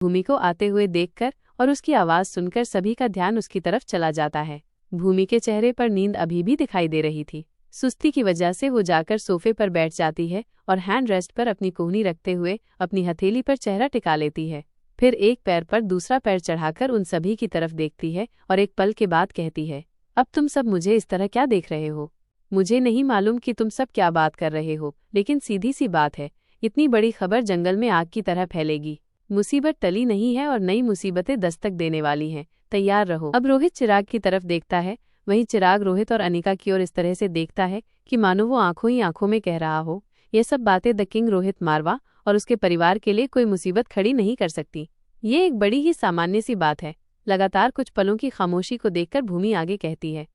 भूमि को आते हुए देखकर और उसकी आवाज सुनकर सभी का ध्यान उसकी तरफ चला जाता है। भूमि के चेहरे पर नींद अभी भी दिखाई दे रही थी। सुस्ती की वजह से वो जाकर सोफे पर बैठ जाती है और हैंड रेस्ट पर अपनी कोहनी रखते हुए अपनी हथेली पर चेहरा टिका लेती है। फिर एक पैर पर दूसरा पैर चढ़ाकर उन सभी की तरफ देखती है और एक पल के बाद कहती है, अब तुम सब मुझे इस तरह क्या देख रहे हो? मुझे नहीं मालूम कि तुम सब क्या बात कर रहे हो, लेकिन सीधी सी बात है, इतनी बड़ी खबर जंगल में आग की तरह फैलेगी। मुसीबत टली नहीं है और नई मुसीबतें दस्तक देने वाली हैं, तैयार रहो। अब रोहित चिराग की तरफ देखता है, वहीं चिराग रोहित और अनिका की ओर इस तरह से देखता है कि मानो वो आंखों ही आंखों में कह रहा हो, ये सब बातें द किंग रोहित मारवा और उसके परिवार के लिए कोई मुसीबत खड़ी नहीं कर सकती। ये एक बड़ी ही सामान्य सी बात है। लगातार कुछ पलों की खामोशी को देखकर भूमि आगे कहती है,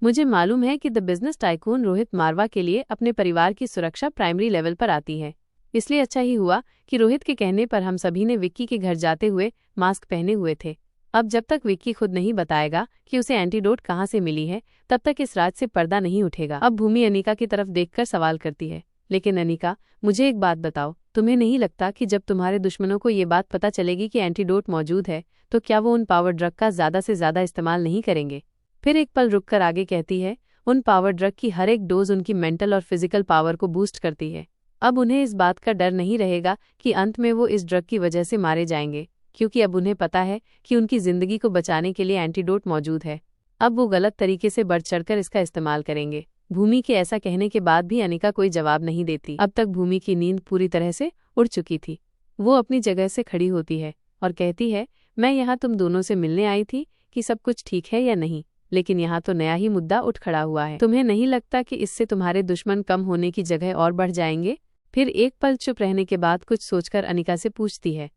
मुझे मालूम है कि द बिजनेस टाइकून रोहित मारवा के लिए अपने परिवार की सुरक्षा प्राइमरी लेवल पर आती है, इसलिए अच्छा ही हुआ कि रोहित के कहने पर हम सभी ने विक्की के घर जाते हुए मास्क पहने हुए थे। अब जब तक विक्की खुद नहीं बताएगा कि उसे एंटीडोट कहाँ से मिली है, तब तक इस राज से पर्दा नहीं उठेगा। अब भूमि अनिका की तरफ देखकर सवाल करती है, लेकिन अनिका, मुझे एक बात बताओ, तुम्हें नहीं लगता कि जब तुम्हारे दुश्मनों को ये बात पता चलेगी कि एंटीडोट मौजूद है, तो क्या वो उन पावर ड्रग का ज्यादा से ज्यादा इस्तेमाल नहीं करेंगे? फिर एक पल रुककर आगे कहती है, उन पावर ड्रग की हर एक डोज उनकी मेंटल और फिजिकल पावर को बूस्ट करती है। अब उन्हें इस बात का डर नहीं रहेगा कि अंत में वो इस ड्रग की वजह से मारे जाएंगे, क्योंकि अब उन्हें पता है कि उनकी जिंदगी को बचाने के लिए एंटीडोट मौजूद है। अब वो गलत तरीके से बढ़ चढ़कर इसका इस्तेमाल करेंगे। भूमि के ऐसा कहने के बाद भी अनिका कोई जवाब नहीं देती। अब तक भूमि की नींद पूरी तरह से उड़ चुकी थी। वो अपनी जगह से खड़ी होती है और कहती है, मैं यहाँ तुम दोनों से मिलने आई थी कि सब कुछ ठीक है या नहीं, लेकिन यहाँ तो नया ही मुद्दा उठ खड़ा हुआ है। तुम्हें नहीं लगता कि इससे तुम्हारे दुश्मन कम होने की जगह और बढ़ जाएंगे? फिर एक पल चुप रहने के बाद कुछ सोचकर अनिका से पूछती है,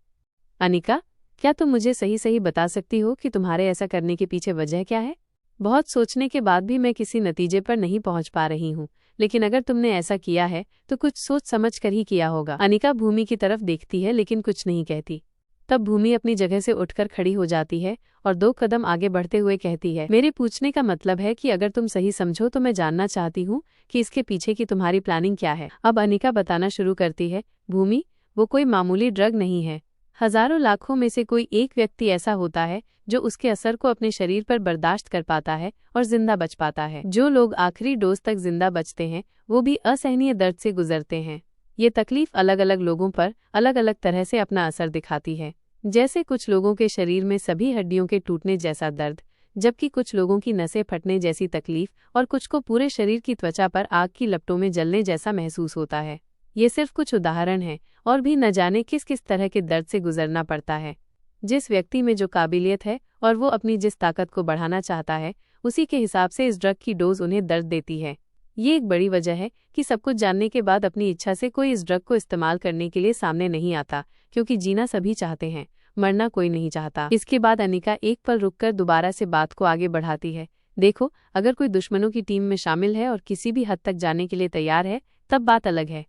अनिका, क्या तुम मुझे सही सही बता सकती हो कि तुम्हारे ऐसा करने के पीछे वजह क्या है? बहुत सोचने के बाद भी मैं किसी नतीजे पर नहीं पहुंच पा रही हूँ, लेकिन अगर तुमने ऐसा किया है तो कुछ सोच समझ कर ही किया होगा। अनिका भूमि की तरफ देखती है लेकिन कुछ नहीं कहती। तब भूमि अपनी जगह से उठकर खड़ी हो जाती है और 2 कदम आगे बढ़ते हुए कहती है, मेरे पूछने का मतलब है कि अगर तुम सही समझो तो मैं जानना चाहती हूँ कि इसके पीछे की तुम्हारी प्लानिंग क्या है। अब अनिका बताना शुरू करती है, भूमि, वो कोई मामूली ड्रग नहीं है। हजारों लाखों में से कोई एक व्यक्ति ऐसा होता है जो उसके असर को अपने शरीर पर बर्दाश्त कर पाता है और जिंदा बच पाता है। जो लोग आखिरी डोज तक जिंदा बचते हैं वो भी असहनीय दर्द से गुजरते हैं। ये तकलीफ अलग अलग लोगों पर अलग अलग तरह से अपना असर दिखाती है। जैसे कुछ लोगों के शरीर में सभी हड्डियों के टूटने जैसा दर्द, जबकि कुछ लोगों की नसें फटने जैसी तकलीफ और कुछ को पूरे शरीर की त्वचा पर आग की लपटों में जलने जैसा महसूस होता है। ये सिर्फ कुछ उदाहरण हैं और भी न जाने किस किस तरह के दर्द से गुजरना पड़ता है। जिस व्यक्ति में जो काबिलियत है और वो अपनी जिस ताकत को बढ़ाना चाहता है, उसी के हिसाब से इस ड्रग की डोज उन्हें दर्द देती है। ये एक बड़ी वजह है कि सब कुछ जानने के बाद अपनी इच्छा से कोई इस ड्रग को इस्तेमाल करने के लिए सामने नहीं आता, क्योंकि जीना सभी चाहते हैं, मरना कोई नहीं चाहता। इसके बाद अनिका एक पल रुककर दोबारा से बात को आगे बढ़ाती है, देखो, अगर कोई दुश्मनों की टीम में शामिल है और किसी भी हद तक जाने के लिए तैयार है, तब बात अलग है।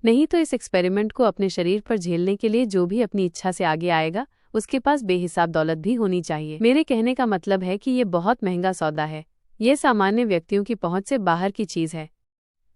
नहीं तो इस एक्सपेरिमेंट को अपने शरीर पर झेलने के लिए जो भी अपनी इच्छा से आगे आएगा, उसके पास बेहिसाब दौलत भी होनी चाहिए। मेरे कहने का मतलब है कि ये बहुत महंगा सौदा है। ये सामान्य व्यक्तियों की पहुंच से बाहर की चीज है।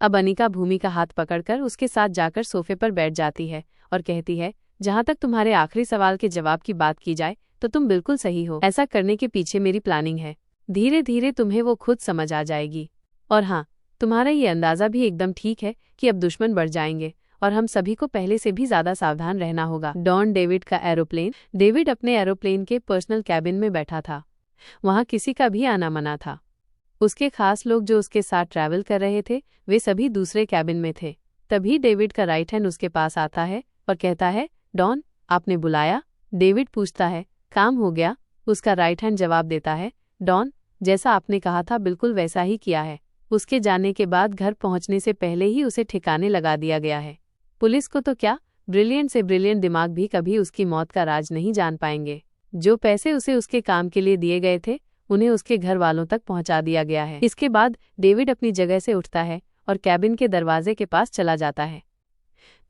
अब अनिका भूमि का हाथ पकड़कर उसके साथ जाकर सोफे पर बैठ जाती है और कहती है, जहां तक तुम्हारे आखिरी सवाल के जवाब की बात की जाए तो तुम बिल्कुल सही हो। ऐसा करने के पीछे मेरी प्लानिंग है। धीरे धीरे तुम्हें वो खुद समझ आ जाएगी। और हाँ, तुम्हारा ये अंदाजा भी एकदम ठीक है कि अब दुश्मन बढ़ जाएंगे और हम सभी को पहले से भी ज्यादा सावधान रहना होगा। डॉन डेविड का एरोप्लेन। डेविड अपने एरोप्लेन के पर्सनल कैबिन में बैठा था। वहां किसी का भी आना मना था। उसके खास लोग जो उसके साथ ट्रैवल कर रहे थे, वे सभी दूसरे कैबिन में थे। तभी डेविड का राइट हैंड उसके पास आता है और कहता है, डॉन, आपने बुलाया? डेविड पूछता है, काम हो गया? उसका राइट हैंड जवाब देता है, डॉन, जैसा आपने कहा था बिल्कुल वैसा ही किया है। उसके जाने के बाद घर पहुंचने से पहले ही उसे ठिकाने लगा दिया गया है। पुलिस को तो क्या, ब्रिलियंट से ब्रिलियंट दिमाग भी कभी उसकी मौत का राज नहीं जान पाएंगे। जो पैसे उसे उसके काम के लिए दिए गए थे, उन्हें उसके घर वालों तक पहुंचा दिया गया है। इसके बाद डेविड अपनी जगह से उठता है और कैबिन के दरवाजे के पास चला जाता है।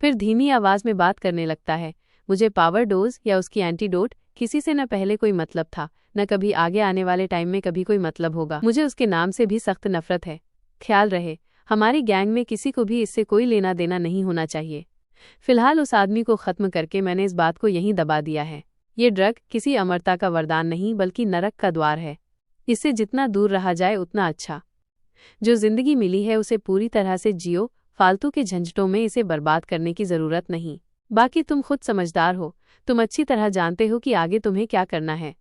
फिर धीमी आवाज में बात करने लगता है, मुझे पावर डोज या उसकी एंटीडोट किसी से न पहले कोई मतलब था, न कभी आगे आने वाले टाइम में कभी कोई मतलब होगा। मुझे उसके नाम से भी सख्त नफरत है। ख्याल रहे, हमारी गैंग में किसी को भी इससे कोई लेना देना नहीं होना चाहिए। फिलहाल उस आदमी को खत्म करके मैंने इस बात को यहीं दबा दिया है। ये ड्रग किसी अमरता का वरदान नहीं बल्कि नरक का द्वार है। इससे जितना दूर रहा जाए उतना अच्छा। जो जिंदगी मिली है उसे पूरी तरह से जियो, फालतू के झंझटों में इसे बर्बाद करने की जरूरत नहीं। बाकी तुम खुद समझदार हो, तुम अच्छी तरह जानते हो कि आगे तुम्हें क्या करना है।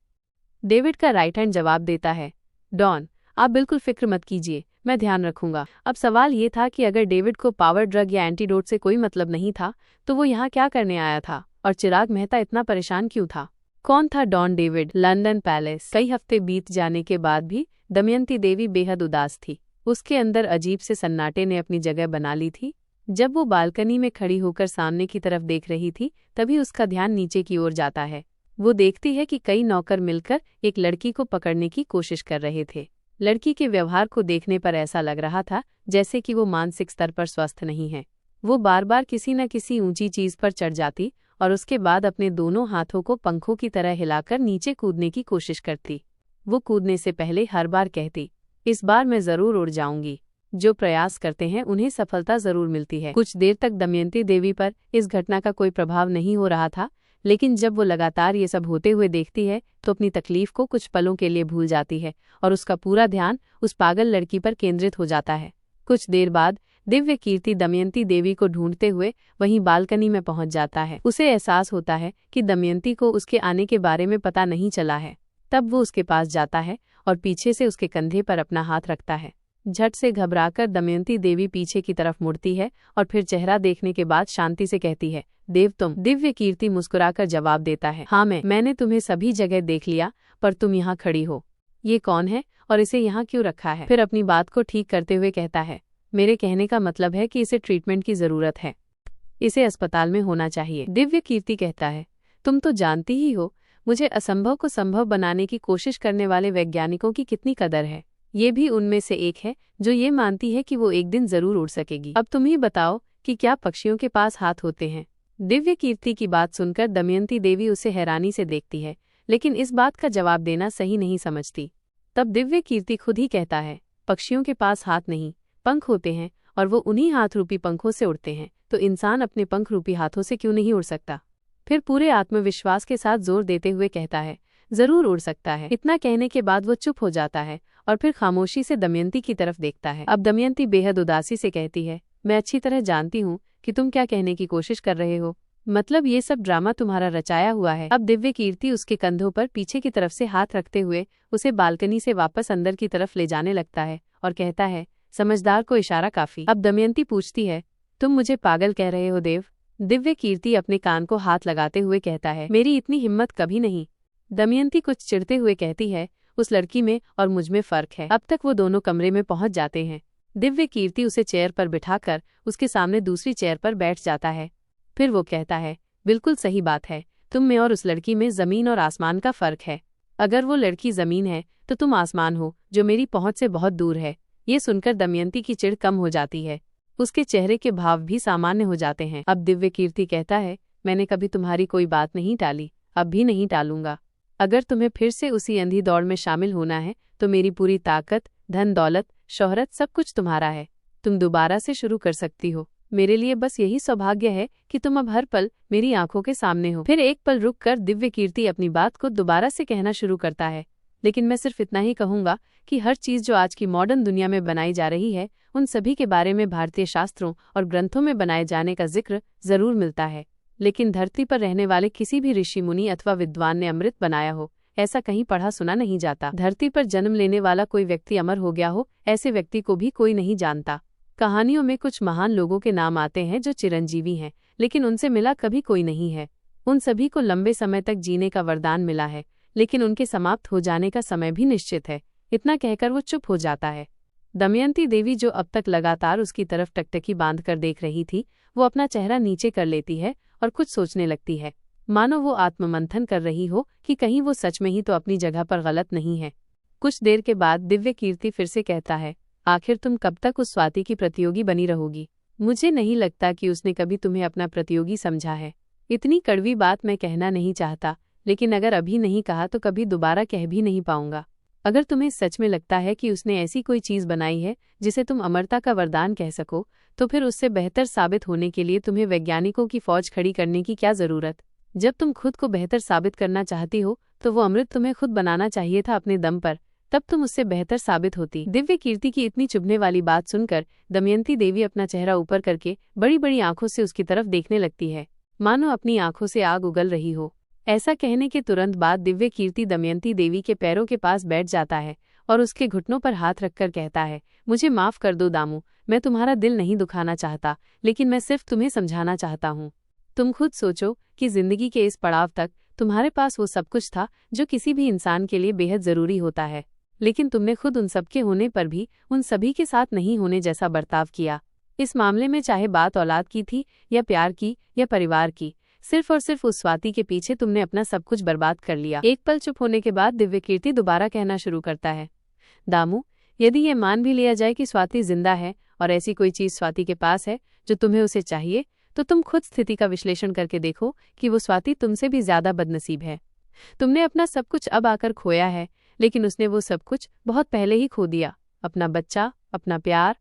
डेविड का राइट हैंड जवाब देता है, डॉन आप बिल्कुल फिक्र मत कीजिए, मैं ध्यान रखूंगा। अब सवाल ये था कि अगर डेविड को पावर ड्रग या एंटीडोट से कोई मतलब नहीं था तो वो यहाँ क्या करने आया था, और चिराग मेहता इतना परेशान क्यों था? कौन था डॉन डेविड? London palace. कई हफ्ते बीत जाने के बाद भी दमयंती देवी बेहद उदास थी। उसके अंदर अजीब से सन्नाटे ने अपनी जगह बना ली थी। जब वो बालकनी में खड़ी होकर सामने की तरफ देख रही थी तभी उसका ध्यान नीचे की ओर जाता है। वो देखती है कि कई नौकर मिलकर एक लड़की को पकड़ने की कोशिश कर रहे थे। लड़की के व्यवहार को देखने पर ऐसा लग रहा था जैसे कि वो मानसिक स्तर पर स्वस्थ नहीं है। वो बार बार किसी न किसी ऊंची चीज पर चढ़ जाती और उसके बाद अपने दोनों हाथों को पंखों की तरह हिलाकर नीचे कूदने की कोशिश करती। वो कूदने से पहले हर बार कहती, इस बार मैं जरूर उड़ जाऊंगी। जो प्रयास करते हैं उन्हें सफलता जरूर मिलती है। कुछ देर तक दमयंती देवी पर इस घटना का कोई प्रभाव नहीं हो रहा था, लेकिन जब वो लगातार ये सब होते हुए देखती है तो अपनी तकलीफ को कुछ पलों के लिए भूल जाती है और उसका पूरा ध्यान उस पागल लड़की पर केंद्रित हो जाता है। कुछ देर बाद दिव्य कीर्ति दमयंती देवी को ढूंढते हुए वहीं बालकनी में पहुंच जाता है। उसे एहसास होता है कि दमयंती को उसके आने के बारे में पता नहीं चला है। तब वो उसके पास जाता है और पीछे से उसके कंधे पर अपना हाथ रखता है। झट से घबराकर दमयंती देवी पीछे की तरफ मुड़ती है और फिर चेहरा देखने के बाद शांति से कहती है, देव तुम? दिव्य कीर्ति मुस्कुराकर जवाब देता है, हाँ मैंने तुम्हें सभी जगह देख लिया पर तुम यहाँ खड़ी हो। ये कौन है और इसे यहाँ क्यों रखा है? फिर अपनी बात को ठीक करते हुए कहता है, मेरे कहने का मतलब है कि इसे ट्रीटमेंट की जरूरत है, इसे अस्पताल में होना चाहिए। दिव्य कीर्ति कहता है, तुम तो जानती ही हो मुझे असंभव को संभव बनाने की कोशिश करने वाले वैज्ञानिकों की कितनी कदर है। ये भी उनमें से एक है जो ये मानती है कि वो एक दिन जरूर उड़ सकेगी। अब तुम ही बताओ कि क्या पक्षियों के पास हाथ होते हैं? दिव्य कीर्ति की बात सुनकर दमयंती देवी उसे हैरानी से देखती है, लेकिन इस बात का जवाब देना सही नहीं समझती। तब दिव्य कीर्ति खुद ही कहता है, पक्षियों के पास हाथ नहीं, पंख होते हैं और वो उन्हीं हाथ रूपी पंखों से उड़ते हैं, तो इंसान अपने पंख रूपी हाथों से क्यों नहीं उड़ सकता? फिर पूरे आत्मविश्वास के साथ जोर देते हुए कहता है, जरूर उड़ सकता है। इतना कहने के बाद वो चुप हो जाता है और फिर खामोशी से दमयंती की तरफ देखता है। अब दमयंती बेहद उदासी से कहती है, मैं अच्छी तरह जानती हूँ कि तुम क्या कहने की कोशिश कर रहे हो। मतलब ये सब ड्रामा तुम्हारा रचाया हुआ है। अब दिव्य कीर्ति उसके कंधों पर पीछे की तरफ से हाथ रखते हुए उसे बालकनी से वापस अंदर की तरफ ले जाने लगता है और कहता है, समझदार को इशारा काफी। अब दमयंती पूछती है, तुम मुझे पागल कह रहे हो देव? दिव्य कीर्ति अपने कान को हाथ लगाते हुए कहता है, मेरी इतनी हिम्मत कभी नहीं। दमयंती कुछ चिढ़ते हुए कहती है, उस लड़की में और मुझ में फर्क है। अब तक वो दोनों कमरे में पहुंच जाते हैं। दिव्य कीर्ति उसे चेयर पर बिठाकर उसके सामने दूसरी चेयर पर बैठ जाता है। फिर वो कहता है, बिल्कुल सही बात है, तुम में और उस लड़की में जमीन और आसमान का फर्क है। अगर वो लड़की जमीन है तो तुम आसमान हो जो मेरी पहुंच से बहुत दूर है। ये सुनकर दमयंती की चिढ़ कम हो जाती है, उसके चेहरे के भाव भी सामान्य हो जाते हैं। अब दिव्य कीर्ति कहता है, मैंने कभी तुम्हारी कोई बात नहीं टाली, अब भी नहीं टालूंगा। अगर तुम्हें फिर से उसी अंधी दौड़ में शामिल होना है तो मेरी पूरी ताकत, धन दौलत, शोहरत सब कुछ तुम्हारा है। तुम दोबारा से शुरू कर सकती हो। मेरे लिए बस यही सौभाग्य है कि तुम अब हर पल मेरी आंखों के सामने हो। फिर एक पल रुककर दिव्य कीर्ति अपनी बात को दोबारा से कहना शुरू करता है, लेकिन मैं सिर्फ इतना ही कहूंगा कि हर चीज जो आज की मॉडर्न दुनिया में बनाई जा रही है उन सभी के बारे में भारतीय शास्त्रों और ग्रंथों में बनाए जाने का जिक्र जरूर मिलता है, लेकिन धरती पर रहने वाले किसी भी ऋषि मुनि अथवा विद्वान ने अमृत बनाया हो ऐसा कहीं पढ़ा सुना नहीं जाता। धरती पर जन्म लेने वाला कोई व्यक्ति अमर हो गया हो ऐसे व्यक्ति को भी कोई नहीं जानता। कहानियों में कुछ महान लोगों के नाम आते हैं जो चिरंजीवी हैं, लेकिन उनसे मिला कभी कोई नहीं है। उन सभी को लंबे समय तक जीने का वरदान मिला है, लेकिन उनके समाप्त हो जाने का समय भी निश्चित है। इतना कहकर वो चुप हो जाता है। दमयंती देवी जो अब तक लगातार उसकी तरफ टकटकी बांधकर देख रही थी, वो अपना चेहरा नीचे कर लेती है और कुछ सोचने लगती है, मानो वो आत्ममंथन कर रही हो कि कहीं वो सच में ही तो अपनी जगह पर गलत नहीं है। कुछ देर के बाद दिव्य कीर्ति फिर से कहता है, आखिर तुम कब तक उस स्वाति की प्रतियोगी बनी रहोगी? मुझे नहीं लगता कि उसने कभी तुम्हें अपना प्रतियोगी समझा है। इतनी कड़वी बात मैं कहना नहीं चाहता, लेकिन अगर अभी नहीं कहा तो कभी दोबारा कह भी नहीं पाऊंगा। अगर तुम्हें सच में लगता है कि उसने ऐसी कोई चीज बनाई है जिसे तुम अमरता का वरदान कह सको, तो फिर उससे बेहतर साबित होने के लिए तुम्हें वैज्ञानिकों की फौज खड़ी करने की क्या जरूरत। जब तुम खुद को बेहतर साबित करना चाहती हो तो वो अमृत तुम्हें खुद बनाना चाहिए था अपने दम पर, तब तुम उससे बेहतर साबित होती। दिव्य कीर्ति की इतनी चुभने वाली बात सुनकर दमयंती देवी अपना चेहरा ऊपर करके बड़ी बड़ी आंखों से उसकी तरफ देखने लगती है, मानो अपनी आंखों से आग उगल रही हो। ऐसा कहने के तुरंत बाद दिव्य कीर्ति दमयंती देवी के पैरों के पास बैठ जाता है और उसके घुटनों पर हाथ रखकर कहता है, मुझे माफ कर दो दामू, मैं तुम्हारा दिल नहीं दुखाना चाहता, लेकिन मैं सिर्फ तुम्हें समझाना चाहता हूँ। तुम खुद सोचो कि जिंदगी के इस पड़ाव तक तुम्हारे पास वो सब कुछ था जो किसी भी इंसान के लिए बेहद जरूरी होता है, लेकिन तुमने खुद उन सबके होने पर भी उन सभी के साथ नहीं होने जैसा बर्ताव किया। इस मामले में चाहे बात औलाद की थी या प्यार की या परिवार की, सिर्फ और सिर्फ उस स्वाति के पीछे तुमने अपना सब कुछ बर्बाद कर लिया। एक पल चुप होने के बाद दिव्य कीर्ति दोबारा कहना शुरू करता है, दामू, यदि ये मान भी लिया जाए कि स्वाति जिंदा है और ऐसी कोई चीज स्वाति के पास है जो तुम्हें उसे चाहिए, तो तुम खुद स्थिति का विश्लेषण करके देखो कि वो स्वाति तुमसे भी ज्यादा बदनसीब है। तुमने अपना सब कुछ अब आकर खोया है, लेकिन उसने वो सब कुछ बहुत पहले ही खो दिया, अपना बच्चा, अपना प्यार,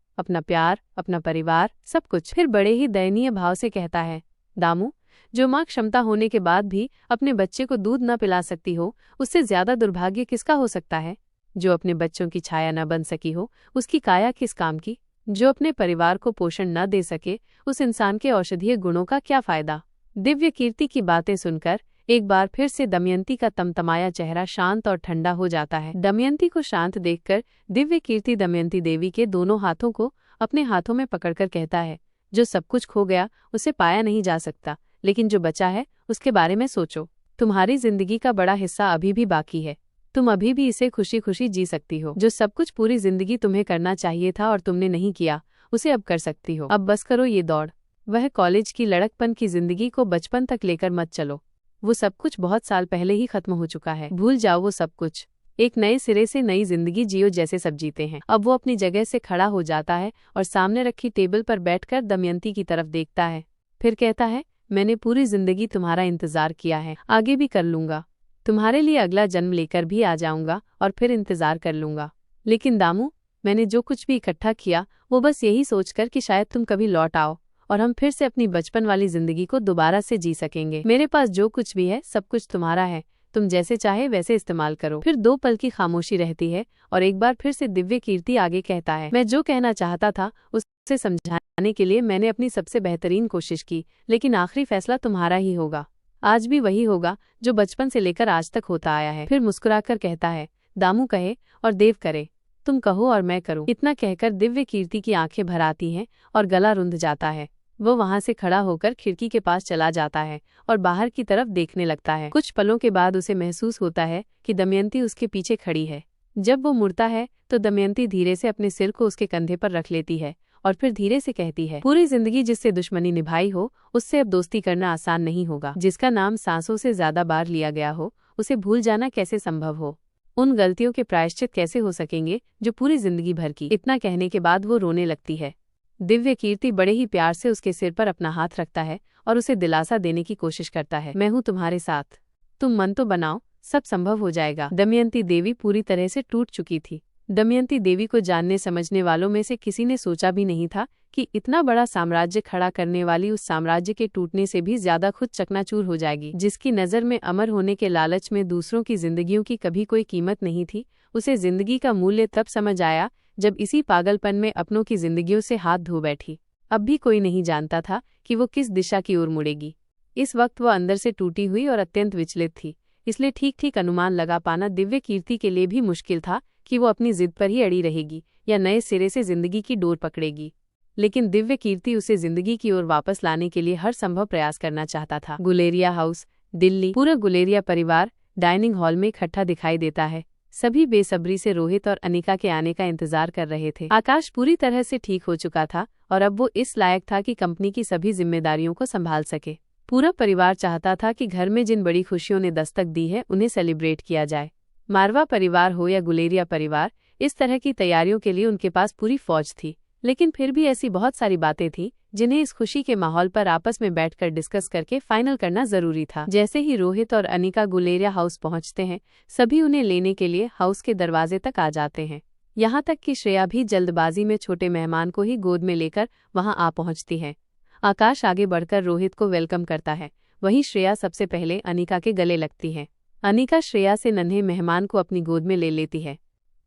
अपना परिवार, सब कुछ। फिर बड़े ही दयनीय भाव से कहता है, दामू, जो माँ क्षमता होने के बाद भी अपने बच्चे को दूध न पिला सकती हो, उससे ज्यादा दुर्भाग्य किसका हो सकता है। जो अपने बच्चों की छाया न बन सकी हो, उसकी काया किस काम की। जो अपने परिवार को पोषण न दे सके, उस इंसान के औषधीय गुणों का क्या फायदा। दिव्य कीर्ति की बातें सुनकर एक बार फिर से दमयंती का तमतमाया चेहरा शांत और ठंडा हो जाता है। दमयंती को शांत देखकर दिव्य कीर्ति दमयंती देवी के दोनों हाथों को अपने हाथों में पकड़कर कहता है, जो सब कुछ खो गया उसे पाया नहीं जा सकता, लेकिन जो बचा है उसके बारे में सोचो। तुम्हारी जिंदगी का बड़ा हिस्सा अभी भी बाकी है, तुम अभी भी इसे खुशी खुशी जी सकती हो। जो सब कुछ पूरी जिंदगी तुम्हें करना चाहिए था और तुमने नहीं किया, उसे अब कर सकती हो। अब बस करो ये दौड़। वह कॉलेज की लड़कपन की जिंदगी को बचपन तक लेकर मत चलो, वो सब कुछ बहुत साल पहले ही खत्म हो चुका है। भूल जाओ वो सब कुछ, एक नए सिरे से नई जिंदगी जियो जैसे सब जीते हैं। अब वो अपनी जगह से खड़ा हो जाता है और सामने रखी टेबल पर बैठकर दमयंती की तरफ देखता है, फिर कहता है, मैंने पूरी जिंदगी तुम्हारा इंतजार किया है, आगे भी कर लूंगा, तुम्हारे लिए अगला जन्म लेकर भी आ जाऊंगा और फिर इंतजार कर लूंगा। लेकिन दामू, मैंने जो कुछ भी इकट्ठा किया वो बस यही सोचकर कि शायद तुम कभी लौट आओ और हम फिर से अपनी बचपन वाली जिंदगी को दोबारा से जी सकेंगे। मेरे पास जो कुछ भी है सब कुछ तुम्हारा है, तुम जैसे चाहे वैसे इस्तेमाल करो। फिर 2 पल की खामोशी रहती है और एक बार फिर से दिव्य कीर्ति आगे कहता है, मैं जो कहना चाहता था उसे समझाने के लिए मैंने अपनी सबसे बेहतरीन कोशिश की, लेकिन आखिरी फैसला तुम्हारा ही होगा। आज भी वही होगा जो बचपन से लेकर आज तक होता आया है। फिर मुस्कुराकर कहता है, दामू कहे और देव करे, तुम कहो और मैं करूं। इतना कहकर दिव्य कीर्ति की आंखें भर आती हैं और गला रुंध जाता है। वो वहां से खड़ा होकर खिड़की के पास चला जाता है और बाहर की तरफ देखने लगता है। कुछ पलों के बाद उसे महसूस होता है कि दमयंती उसके पीछे खड़ी है। जब वो मुड़ता है तो दमयंती धीरे से अपने सिर को उसके कंधे पर रख लेती है और फिर धीरे से कहती है, पूरी जिंदगी जिससे दुश्मनी निभाई हो उससे अब दोस्ती करना आसान नहीं होगा। जिसका नाम सांसों से ज्यादा बार लिया गया हो उसे भूल जाना कैसे संभव हो। उन गलतियों के प्रायश्चित कैसे हो सकेंगे जो पूरी जिंदगी भर की। इतना कहने के बाद वो रोने लगती है। दिव्य कीर्ति बड़े ही प्यार से उसके सिर पर अपना हाथ रखता है और उसे दिलासा देने की कोशिश करता है, मैं हूँ तुम्हारे साथ, तुम मन तो बनाओ, सब संभव हो जाएगा। दमयंती देवी पूरी तरह से टूट चुकी थी। दमयंती देवी को जानने समझने वालों में से किसी ने सोचा भी नहीं था कि इतना बड़ा साम्राज्य खड़ा करने वाली उस साम्राज्य के टूटने से भी ज्यादा खुद चकनाचूर हो जाएगी। जिसकी नजर में अमर होने के लालच में दूसरों की जिंदगियों की कभी कोई कीमत नहीं थी, उसे जिंदगी का मूल्य तब समझ आया जब इसी पागलपन में अपनों की जिंदगियों से हाथ धो बैठी। अब भी कोई नहीं जानता था कि वो किस दिशा की ओर मुड़ेगी। इस वक्त वो अंदर से टूटी हुई और अत्यंत विचलित थी, इसलिए ठीक ठीक अनुमान लगा पाना दिव्य कीर्ति के लिए भी मुश्किल था कि वो अपनी जिद पर ही अड़ी रहेगी या नए सिरे से जिंदगी की डोर पकड़ेगी। लेकिन दिव्य कीर्ति उसे जिंदगी की ओर वापस लाने के लिए हर संभव प्रयास करना चाहता था। गुलेरिया हाउस, दिल्ली। पूरा गुलेरिया परिवार डाइनिंग हॉल में इकट्ठा दिखाई देता है। सभी बेसब्री से रोहित और अनिका के आने का इंतजार कर रहे थे। आकाश पूरी तरह से ठीक हो चुका था और अब वो इस लायक था कि कंपनी की सभी जिम्मेदारियों को संभाल सके। पूरा परिवार चाहता था कि घर में जिन बड़ी खुशियों ने दस्तक दी है उन्हें सेलिब्रेट किया जाए। मारवा परिवार हो या गुलेरिया परिवार, इस तरह की तैयारियों के लिए उनके पास पूरी फौज थी। लेकिन फिर भी ऐसी बहुत सारी बातें थीं जिन्हें इस खुशी के माहौल पर आपस में बैठकर डिस्कस करके फाइनल करना जरूरी था। जैसे ही रोहित और अनिका गुलेरिया हाउस पहुंचते हैं, सभी उन्हें लेने के लिए हाउस के दरवाजे तक आ जाते हैं। यहाँ तक कि श्रेया भी जल्दबाजी में छोटे मेहमान को ही गोद में लेकर वहां आ पहुंचती है। आकाश आगे बढ़कर रोहित को वेलकम करता है, वहीं श्रेया सबसे पहले अनिका के गले लगती है। अनिका श्रेया से नन्हे मेहमान को अपनी गोद में ले लेती है।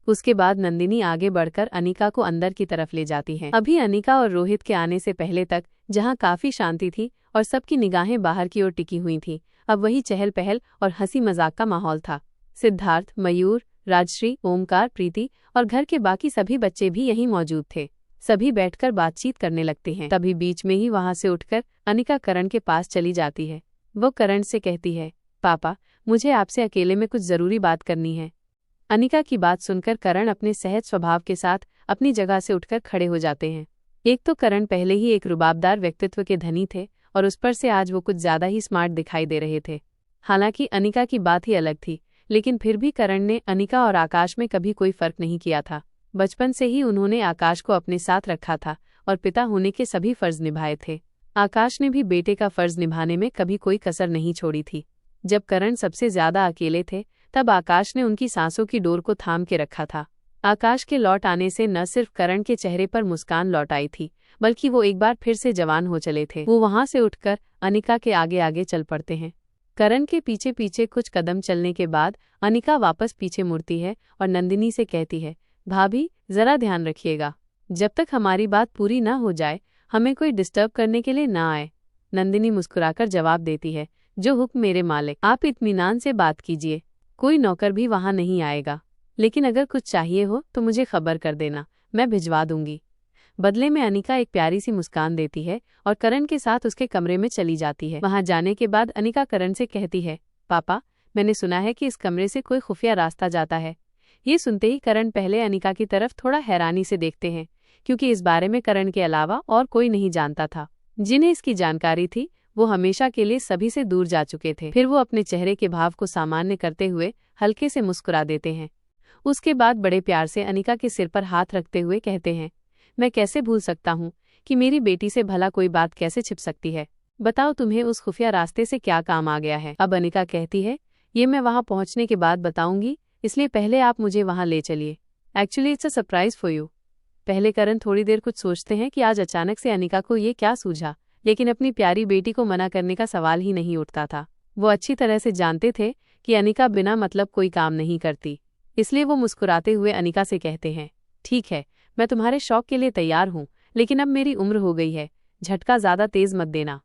उसके बाद नंदिनी आगे बढ़कर अनिका को अंदर की तरफ ले जाती है। अभी अनिका और रोहित के आने से पहले तक जहां काफी शांति थी और सबकी निगाहें बाहर की ओर टिकी हुई थीं, अब वही चहल पहल और हंसी मजाक का माहौल था। सिद्धार्थ, मयूर, राजश्री, ओमकार, प्रीति और घर के बाकी सभी बच्चे भी यहीं मौजूद थे। सभी बैठकर बातचीत करने लगते हैं। तभी बीच में ही वहां से उठकर अनिका करण के पास चली जाती है। वो करण से कहती है, पापा, मुझे आपसे अकेले में कुछ जरूरी बात करनी है। अनिका की बात सुनकर करण अपने सहज स्वभाव के साथ अपनी जगह से उठकर खड़े हो जाते हैं। एक तो करण पहले ही एक रुबाबदार व्यक्तित्व के धनी थे और उस पर से आज वो कुछ ज्यादा ही स्मार्ट दिखाई दे रहे थे। हालांकि अनिका की बात ही अलग थी, लेकिन फिर भी करण ने अनिका और आकाश में कभी कोई फर्क नहीं किया था। बचपन से ही उन्होंने आकाश को अपने साथ रखा था और पिता होने के सभी फर्ज निभाए थे। आकाश ने भी बेटे का फर्ज निभाने में कभी कोई कसर नहीं छोड़ी थी। जब करण सबसे ज्यादा अकेले थे, तब आकाश ने उनकी सांसों की डोर को थाम के रखा था। आकाश के लौट आने से न सिर्फ करण के चेहरे पर मुस्कान लौट आई थी, बल्कि वो एक बार फिर से जवान हो चले थे। वो वहां से उठकर अनिका के आगे आगे चल पड़ते हैं। करण के पीछे पीछे कुछ कदम चलने के बाद अनिका वापस पीछे मुड़ती है और नंदिनी से कहती है, भाभी, जरा ध्यान रखिएगा, जब तक हमारी बात पूरी ना हो जाए हमें कोई डिस्टर्ब करने के लिए ना आए। नंदिनी मुस्कुराकर जवाब देती है, जो हुक्म मेरे मालिक, आप इत्मीनान से बात कीजिए, कोई नौकर भी वहां नहीं आएगा। लेकिन अगर कुछ चाहिए हो तो मुझे खबर कर देना, मैं भिजवा दूंगी। बदले में अनिका एक प्यारी सी मुस्कान देती है और करण के साथ उसके कमरे में चली जाती है। वहां जाने के बाद अनिका करण से कहती है, पापा, मैंने सुना है कि इस कमरे से कोई खुफिया रास्ता जाता है। ये सुनते ही करण पहले अनिका की तरफ थोड़ा हैरानी से देखते हैं, क्योंकि इस बारे में करण के अलावा और कोई नहीं जानता था। जिन्हें इसकी जानकारी थी वो हमेशा के लिए सभी से दूर जा चुके थे। फिर वो अपने चेहरे के भाव को सामान्य करते हुए हल्के से मुस्कुरा देते हैं। उसके बाद बड़े प्यार से अनिका के सिर पर हाथ रखते हुए कहते हैं, मैं कैसे भूल सकता हूँ कि मेरी बेटी से भला कोई बात कैसे छिप सकती है। बताओ, तुम्हें उस खुफिया रास्ते से क्या काम आ गया है। अब अनिका कहती है, ये मैं वहां पहुंचने के बाद बताऊंगी, इसलिए पहले आप मुझे वहां ले चलिए। Actually it's a surprise for you. पहले करण थोड़ी देर कुछ सोचते हैं कि आज अचानक से अनिका को ये क्या सूझा, लेकिन अपनी प्यारी बेटी को मना करने का सवाल ही नहीं उठता था। वो अच्छी तरह से जानते थे कि अनिका बिना मतलब कोई काम नहीं करती, इसलिए वो मुस्कुराते हुए अनिका से कहते हैं, ठीक है, मैं तुम्हारे शौक के लिए तैयार हूँ, लेकिन अब मेरी उम्र हो गई है, झटका ज्यादा तेज मत देना।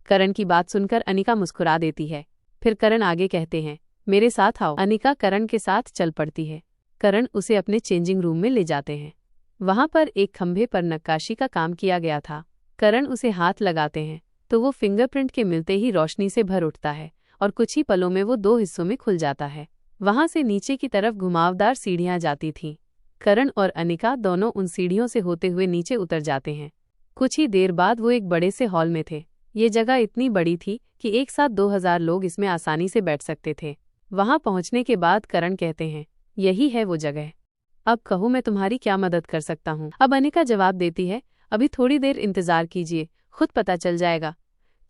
करण की बात सुनकर अनिका मुस्कुरा देती है। फिर करण आगे कहते हैं, मेरे साथ आओ। अनिका करण के साथ चल पड़ती है। करण उसे अपने चेंजिंग रूम में ले जाते हैं। वहां पर एक खंभे पर नक्काशी का काम किया गया था। करण उसे हाथ लगाते हैं तो वो फिंगरप्रिंट के मिलते ही रोशनी से भर उठता है और कुछ ही पलों में वो 2 हिस्सों में खुल जाता है। वहां से नीचे की तरफ घुमावदार सीढ़ियां जाती थीं। करण और अनिका दोनों उन सीढ़ियों से होते हुए नीचे उतर जाते हैं। कुछ ही देर बाद वो एक बड़े से हॉल में थे। ये जगह इतनी बड़ी थी कि एक साथ 2000 लोग इसमें आसानी से बैठ सकते थे। वहां पहुंचने के बाद करण कहते हैं, यही है वो जगह, अब कहो मैं तुम्हारी क्या मदद कर सकता हूँ। अब अनिका जवाब देती है, अभी थोड़ी देर इंतजार कीजिए, खुद पता चल जाएगा।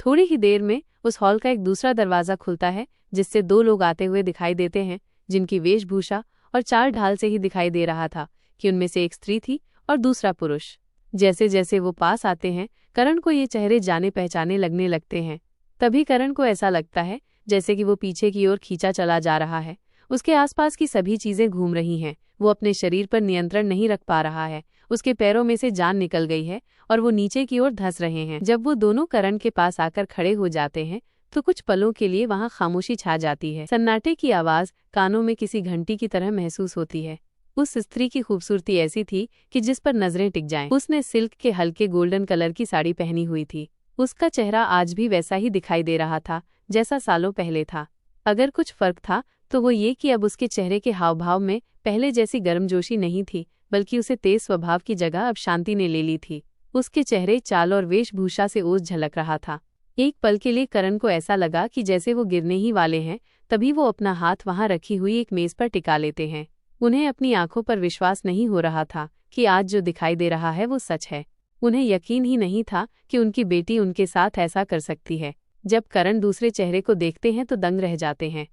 थोड़ी ही देर में उस हॉल का एक दूसरा दरवाजा खुलता है, जिससे 2 लोग आते हुए दिखाई देते हैं, जिनकी वेशभूषा और चाल ढाल से ही दिखाई दे रहा था कि उनमें से एक स्त्री थी और दूसरा पुरुष। जैसे जैसे वो पास आते हैं, करण को ये चेहरे जाने पहचाने लगने लगते हैं। तभी करण को ऐसा लगता है जैसे कि वो पीछे की ओर खींचा चला जा रहा है। उसके आसपास की सभी चीजें घूम रही हैं। वो अपने शरीर पर नियंत्रण नहीं रख पा रहा है। उसके पैरों में से जान निकल गई है और वो नीचे की ओर धंस रहे हैं। जब वो दोनों करण के पास आकर खड़े हो जाते हैं तो कुछ पलों के लिए वहां खामोशी छा जाती है। सन्नाटे की आवाज कानों में किसी घंटी की तरह महसूस होती है। उस स्त्री की खूबसूरती ऐसी थी कि जिस पर नजरें टिक जाएं। उसने सिल्क के हल्के गोल्डन कलर की साड़ी पहनी हुई थी। उसका चेहरा आज भी वैसा ही दिखाई दे रहा था जैसा सालों पहले था। अगर कुछ फर्क था तो वो ये कि अब उसके चेहरे के हाव भाव में पहले जैसी गर्मजोशी नहीं थी, बल्कि उसे तेज स्वभाव की जगह अब शांति ने ले ली थी। उसके चेहरे, चाल और वेशभूषा से ओज झलक रहा था। एक पल के लिए करण को ऐसा लगा कि जैसे वो गिरने ही वाले हैं, तभी वो अपना हाथ वहां रखी हुई एक मेज पर टिका लेते हैं। उन्हें अपनी आंखों पर विश्वास नहीं हो रहा था कि आज जो दिखाई दे रहा है वो सच है। उन्हें यकीन ही नहीं था कि उनकी बेटी उनके साथ ऐसा कर सकती है। जब करण दूसरे चेहरे को देखते हैं तो दंग रह जाते हैं।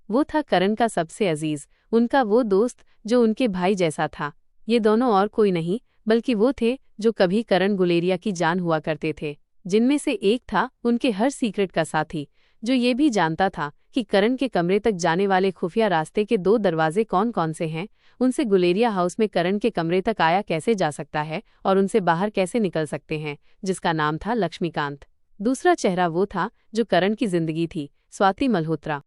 वो था करण का सबसे अजीज, उनका वो दोस्त जो उनके भाई जैसा था। ये दोनों और कोई नहीं बल्कि वो थे जो कभी करण गुलेरिया की जान हुआ करते थे। जिनमें से एक था उनके हर सीक्रेट का साथी, जो ये भी जानता था कि करण के कमरे तक जाने वाले खुफिया रास्ते के 2 दरवाजे कौन कौन से हैं, उनसे गुलेरिया हाउस में करण के कमरे तक आया कैसे जा सकता है और उनसे बाहर कैसे निकल सकते हैं, जिसका नाम था लक्ष्मीकांत। दूसरा चेहरा वो था जो करण की जिंदगी थी, स्वाति मल्होत्रा।